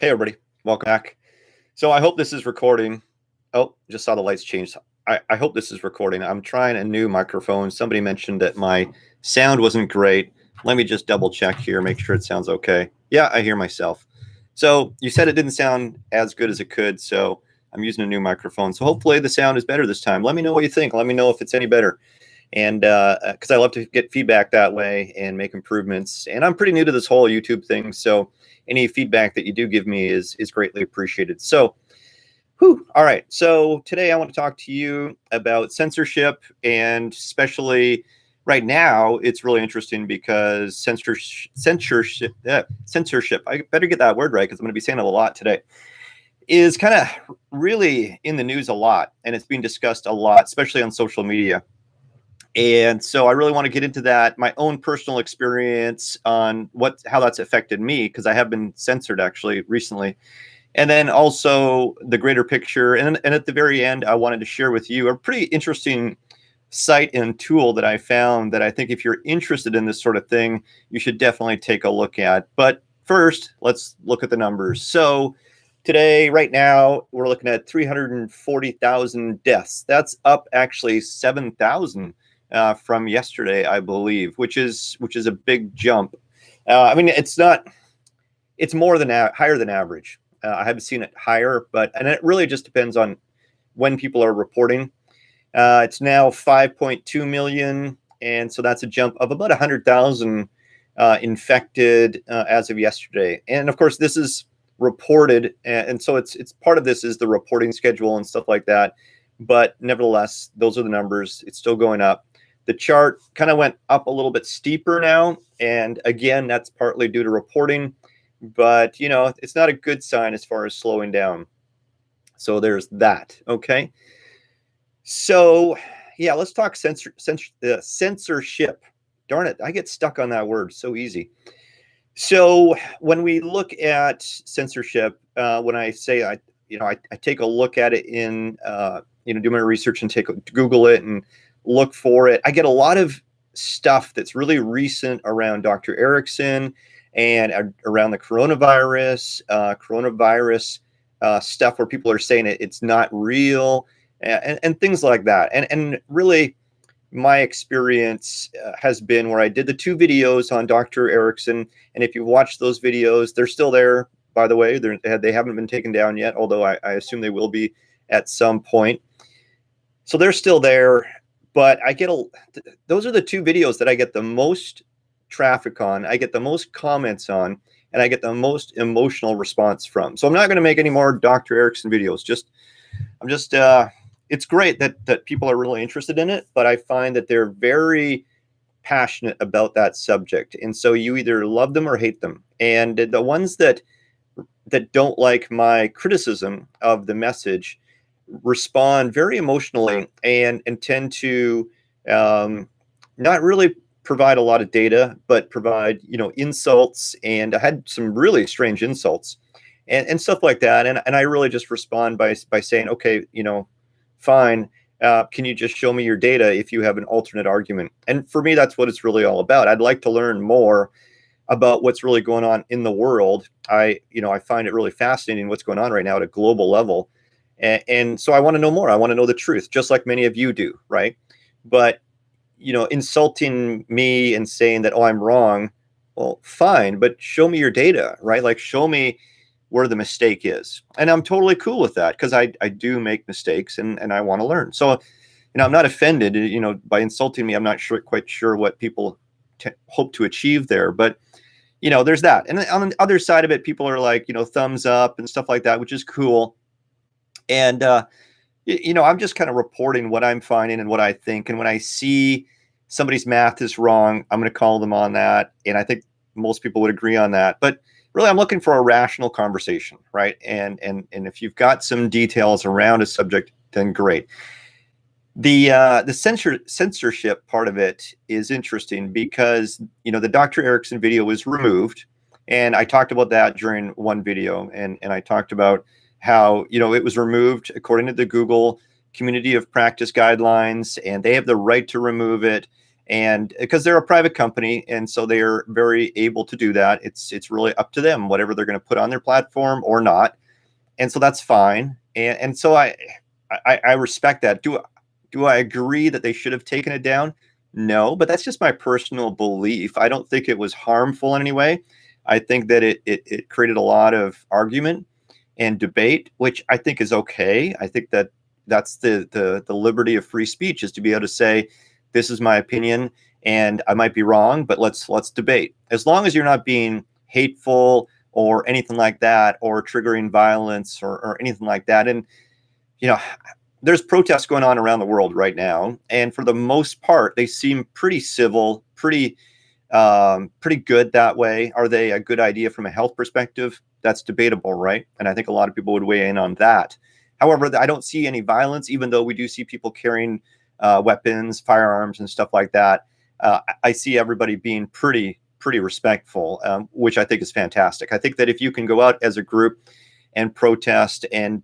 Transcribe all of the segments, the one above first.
Hey, everybody. Welcome back. So I hope this is recording. Oh, just saw the lights change. I hope this is recording. I'm trying a new microphone. Somebody mentioned that my sound wasn't great. Let me just double check here, make sure it sounds okay. Yeah, I hear myself. So you said it didn't sound as good as it could, so I'm using a new microphone. So hopefully the sound is better this time. Let me know what you think. Let me know if it's any better. And because I love to get feedback that way and make improvements. And I'm pretty new to this whole YouTube thing, so any feedback that you do give me is greatly appreciated. So, all right. So today I want to talk to you about censorship, and especially right now, it's really interesting because censorship. I better get that word right because I'm going to be saying it a lot today. Is kind of really in the news a lot, and it's being discussed a lot, especially on social media. And so I really want to get into that, my own personal experience on how that's affected me, because I have been censored actually recently. And then also the greater picture. And at the very end, I wanted to share with you a pretty interesting site and tool that I found that I think if you're interested in this sort of thing, you should definitely take a look at. But first, let's look at the numbers. So today, right now, we're looking at 340,000 deaths. That's up actually 7,000 from yesterday, I believe, which is a big jump. I mean, it's more than higher than average. I haven't seen it higher, and it really just depends on when people are reporting. It's now 5.2 million, and so that's a jump of about 100,000 infected as of yesterday. And of course, this is reported, and so it's part of this is the reporting schedule and stuff like that. But nevertheless, those are the numbers. It's still going up. The chart kind of went up a little bit steeper now, and again, that's partly due to reporting, but it's not a good sign as far as slowing down. So there's that. Okay. So yeah, let's talk censorship. Darn it, I get stuck on that word so easy. So when we look at censorship, when I say I take a look at it in do my research and Google it and look for it, I get a lot of stuff that's really recent around Dr. Erickson and around the coronavirus stuff where people are saying it's not real and things like that. And really, my experience has been where I did the 2 videos on Dr. Erickson, and if you watch those videos, they're still there, by the way. They haven't been taken down yet, although I assume they will be at some point. So they're still there, but those are the 2 videos that I get the most traffic on, I get the most comments on, and I get the most emotional response from. So I'm not going to make any more Dr. Erickson videos. It's great that people are really interested in it, but I find that they're very passionate about that subject. And so you either love them or hate them. And the ones that don't like my criticism of the message respond very emotionally and tend to not really provide a lot of data, but provide insults. And I had some really strange insults and stuff like that. And I really just respond by saying, okay, fine. Can you just show me your data if you have an alternate argument? And for me, that's what it's really all about. I'd like to learn more about what's really going on in the world. I find it really fascinating what's going on right now at a global level. And so I want to know more. I want to know the truth, just like many of you do, right? But, insulting me and saying that, oh, I'm wrong, well, fine, but show me your data, right? Like, show me where the mistake is. And I'm totally cool with that because I do make mistakes and I want to learn. So, I'm not offended, by insulting me. I'm not quite sure what people hope to achieve there, but, there's that. And on the other side of it, people are like, thumbs up and stuff like that, which is cool. And, I'm just kind of reporting what I'm finding and what I think. And when I see somebody's math is wrong, I'm going to call them on that. And I think most people would agree on that. But really, I'm looking for a rational conversation, right? And if you've got some details around a subject, then great. The censorship part of it is interesting because the Dr. Erickson video was removed, and I talked about that during one video, and I talked about how it was removed according to the Google Community of Practice guidelines, and they have the right to remove it. and because they're a private company, and so they are very able to do that. It's really up to them, whatever they're going to put on their platform or not, and so that's fine. And so I respect that. Do I agree that they should have taken it down? No, but that's just my personal belief. I don't think it was harmful in any way. I think that it created a lot of argument and debate, which I think is okay. I think that that's the liberty of free speech, is to be able to say, this is my opinion and I might be wrong, but let's debate. As long as you're not being hateful or anything like that, or triggering violence or anything like that. And, you know, there's protests going on around the world right now, and for the most part, they seem pretty civil, pretty good that way. Are they a good idea from a health perspective? That's debatable, right? And I think a lot of people would weigh in on that. However, I don't see any violence, even though we do see people carrying weapons, firearms, and stuff like that. I see everybody being pretty respectful, which I think is fantastic. I think that if you can go out as a group and protest and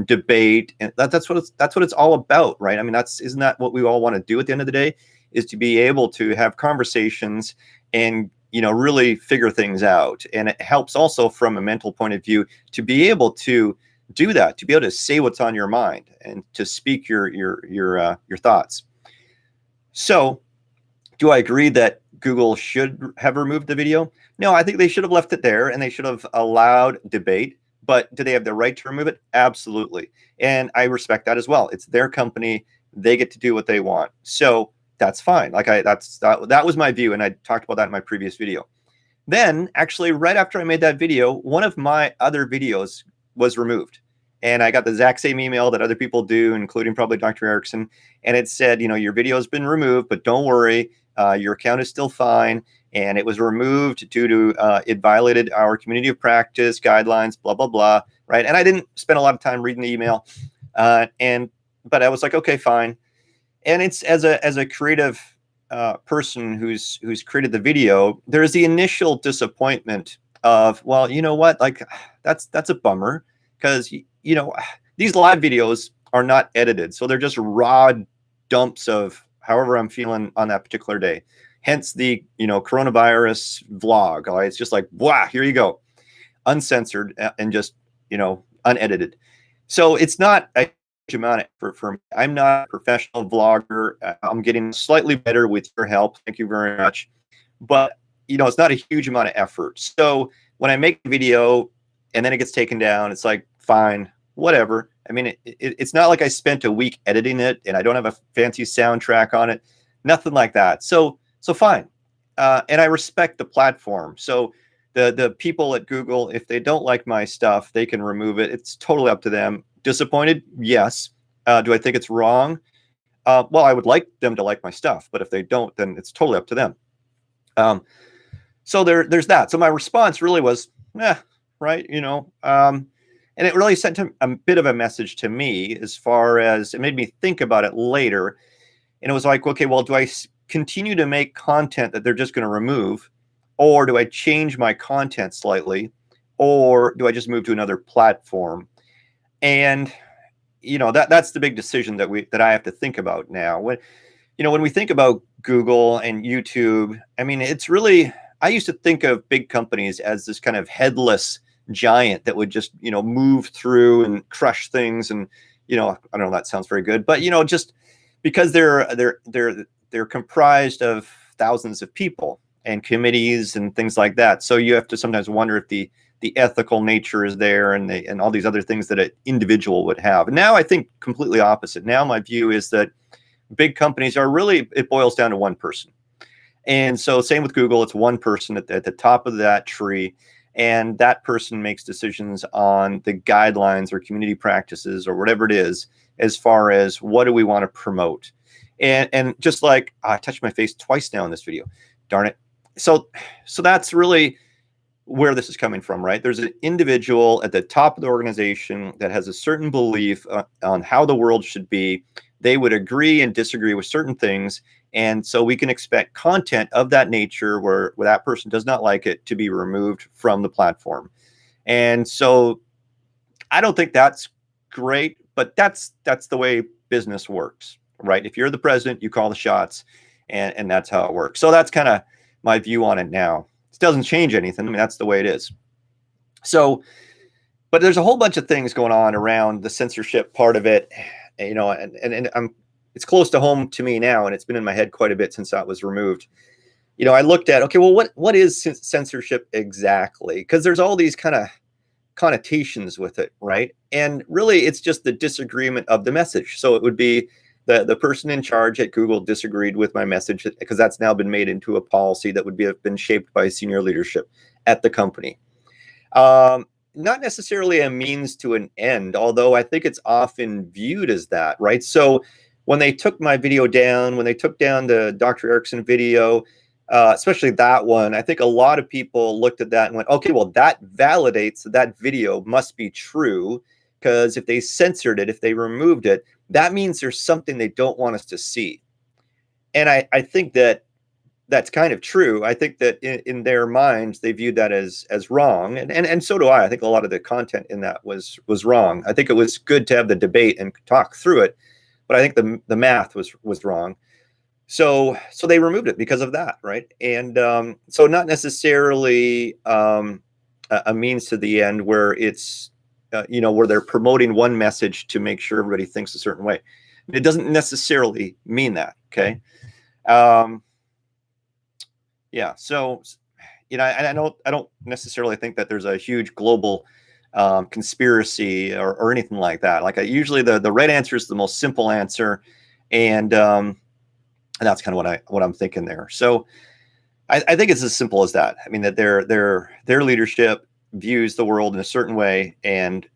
debate, and that's what it's all about, right? I mean, isn't that what we all want to do at the end of the day? Is to be able to have conversations and, you know, really figure things out. And it helps also from a mental point of view to be able to do that, to be able to say what's on your mind and to speak your thoughts. So, do I agree that Google should have removed the video? No, I think they should have left it there and they should have allowed debate. But do they have the right to remove it? Absolutely. And I respect that as well. It's their company. They get to do what they want. So that's fine. Like that was my view. And I talked about that in my previous video. Then actually, right after I made that video, one of my other videos was removed. And I got the exact same email that other people do, including probably Dr. Erickson. And it said, you know, your video has been removed, but don't worry, your account is still fine. And it was removed due to it violated our community of practice guidelines, blah, blah, blah. Right. And I didn't spend a lot of time reading the email. But I was like, okay, fine. And it's as a creative person who's created the video, there's the initial disappointment of, well, you know what, like that's a bummer, because you know, these live videos are not edited, so they're just raw dumps of however I'm feeling on that particular day. Hence the, you know, coronavirus vlog. Right? It's just like, wow, here you go, uncensored and just, you know, unedited. So it's not a huge amount for me. I'm not a professional vlogger. I'm getting slightly better with your help. Thank you very much. But, you know, it's not a huge amount of effort. So when I make a video and then it gets taken down, it's like, fine, whatever. I mean, it's not like I spent a week editing it and I don't have a fancy soundtrack on it, nothing like that. So fine. And I respect the platform. So the people at Google, if they don't like my stuff, they can remove it. It's totally up to them. Disappointed? Yes. Do I think it's wrong? Well, I would like them to like my stuff, but if they don't, then it's totally up to them. So there's that. So my response really was, right, you know, and it really sent a bit of a message to me, as far as it made me think about it later. And it was like, okay, well, do I continue to make content that they're just going to remove, or do I change my content slightly, or do I just move to another platform? And, you know, that's the big decision that I have to think about now. When we think about Google and YouTube, I mean, it's really, I used to think of big companies as this kind of headless giant that would just, you know, move through and crush things. And, you know, I don't know, that sounds very good, but, you know, just because they're comprised of thousands of people and committees and things like that. So you have to sometimes wonder if the ethical nature is there, and all these other things that an individual would have. And now I think completely opposite. Now my view is that big companies are really, it boils down to one person. And so same with Google, it's one person at the top of that tree. And that person makes decisions on the guidelines or community practices or whatever it is, as far as what do we want to promote. And just like, I touched my face twice now in this video, darn it. So that's really where this is coming from, right? There's an individual at the top of the organization that has a certain belief on how the world should be. They would agree and disagree with certain things. And so we can expect content of that nature where that person does not like it to be removed from the platform. And so I don't think that's great, but that's the way business works, right? If you're the president, you call the shots. and that's how it works. So that's kind of my view on it now. It doesn't change anything. I mean, that's the way it is. So, but there's a whole bunch of things going on around the censorship part of it, you know, and it's close to home to me now, and it's been in my head quite a bit since that was removed. You know, I looked at, okay, well, what is censorship exactly? Because there's all these kind of connotations with it, right? And really, it's just the disagreement of the message. So it would be the person in charge at Google disagreed with my message, because that's now been made into a policy that would have been shaped by senior leadership at the company. Not necessarily a means to an end, although I think it's often viewed as that, right? So when they took my video down, when they took down the Dr. Erickson video, especially that one, I think a lot of people looked at that and went, okay, well, that validates that video must be true, because if they censored it, if they removed it, that means there's something they don't want us to see. And I think that that's kind of true. I think that in their minds, they viewed that as wrong. And so do I. I think a lot of the content in that was wrong. I think it was good to have the debate and talk through it, but I think the math was wrong. So they removed it because of that, right? And so not necessarily a means to the end where it's, you know, where they're promoting one message to make sure everybody thinks a certain way. It doesn't necessarily mean that, okay? Yeah, so, you know, and I don't necessarily think that there's a huge global conspiracy or anything like that. Like usually the right answer is the most simple answer, and that's kind of what I'm thinking there. So I think it's as simple as that. I mean, that their leadership views the world in a certain way, and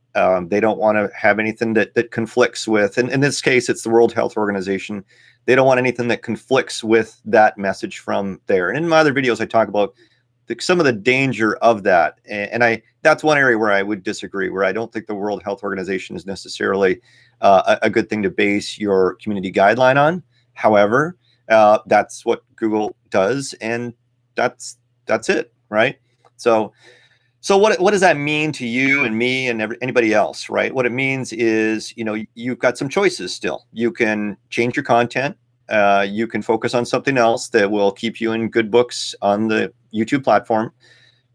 they don't want to have anything that conflicts with. And in this case, it's the World Health Organization. They don't want anything that conflicts with that message from there. And in my other videos, I talk about some of the danger of that. And that's one area where I would disagree, where I don't think the World Health Organization is necessarily a good thing to base your community guideline on. However, that's what Google does, and that's it, right? So what does that mean to you and me and anybody else, right? What it means is, you know, you've got some choices still. You can change your content. You can focus on something else that will keep you in good books on the YouTube platform.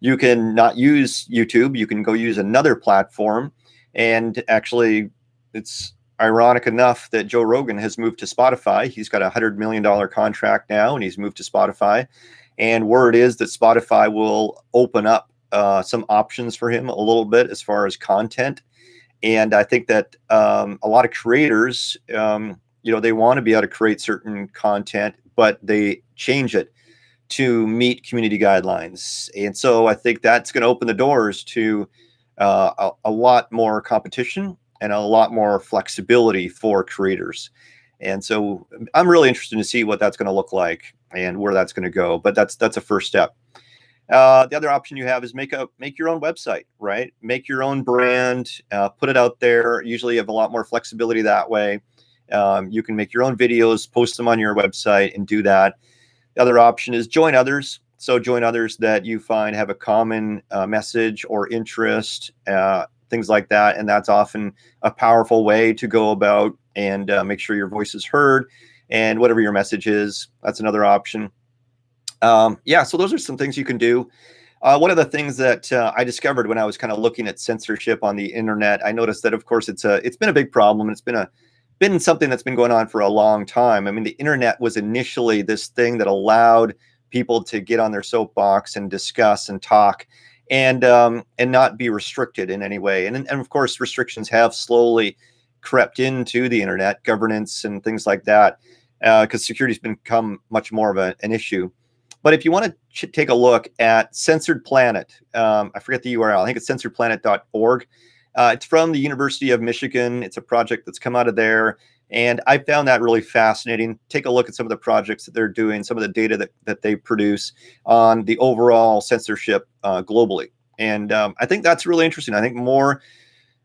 You can not use YouTube. You can go use another platform. And actually, it's ironic enough that Joe Rogan has moved to Spotify. He's got a $100 million contract now, and he's moved to Spotify. And word is that Spotify will open up some options for him a little bit as far as content. And I think that a lot of creators, you know, they want to be able to create certain content, but they change it to meet community guidelines. And so I think that's going to open the doors to a lot more competition and a lot more flexibility for creators. And so I'm really interested to see what that's going to look like and where that's going to go. But that's a first step. The other option you have is make your own website, right? Make your own brand, put it out there. Usually you have a lot more flexibility that way. You can make your own videos, post them on your website, and do that. The other option is join others. So join others that you find have a common message or interest, things like that. And that's often a powerful way to go about and make sure your voice is heard. And whatever your message is, that's another option. Yeah, so those are some things you can do. One of the things that I discovered when I was kind of looking at censorship on the internet, I noticed that, of course, it's been a big problem, and it's been something that's been going on for a long time. I mean, the internet was initially this thing that allowed people to get on their soapbox and discuss and talk, and not be restricted in any way. And of course, restrictions have slowly crept into the internet, governance and things like that, because security has become much more of an issue. But if you want to take a look at Censored Planet, I forget the URL. I think it's censoredplanet.org. It's from the University of Michigan. It's a project that's come out of there. And I found that really fascinating. Take a look at some of the projects that they're doing, some of the data that they produce on the overall censorship globally. And I think that's really interesting. I think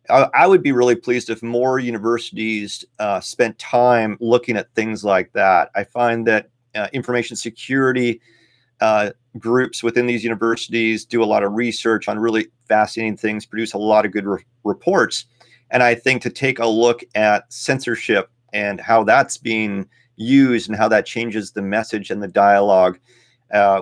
I would be really pleased if more universities spent time looking at things like that. I find that information security groups within these universities do a lot of research on really fascinating things, produce a lot of good reports. And I think to take a look at censorship and how that's being used and how that changes the message and the dialogue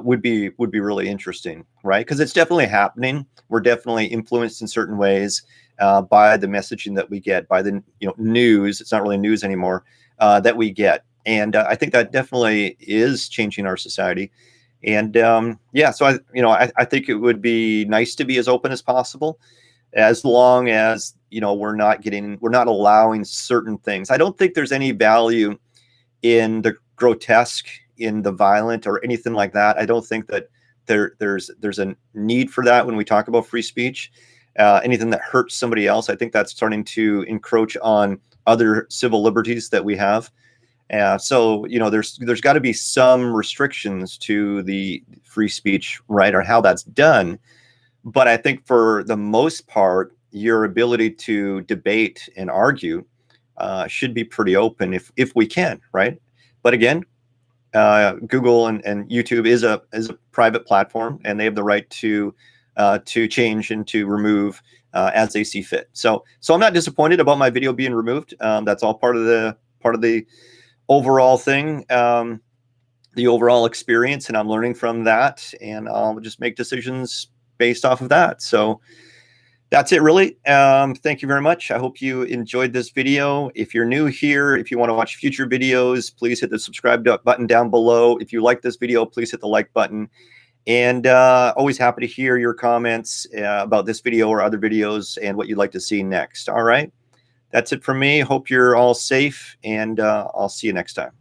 would be really interesting, right? Because it's definitely happening. We're definitely influenced in certain ways by the messaging that we get, by the news. It's not really news anymore that we get, and I think that definitely is changing our society. And yeah, so I think it would be nice to be as open as possible, as long as we're not allowing certain things. I don't think there's any value in the grotesque, in the violent, or anything like that. I don't think that there's a need for that when we talk about free speech. Anything that hurts somebody else, I think that's starting to encroach on other civil liberties that we have. So there's got to be some restrictions to the free speech, right, or how that's done. But I think for the most part, your ability to debate and argue should be pretty open if we can, right? But again, Google and YouTube is a private platform, and they have the right to change and to remove as they see fit. So I'm not disappointed about my video being removed. That's all part of the overall thing, the overall experience, and I'm learning from that, and I'll just make decisions based off of that. So that's it, really. Thank you very much. I hope you enjoyed this video. If you're new here, if you want to watch future videos, please hit the subscribe button down below. If you like this video, please hit the like button. And always happy to hear your comments about this video or other videos and what you'd like to see next. All right. That's it from me. Hope you're all safe, and I'll see you next time.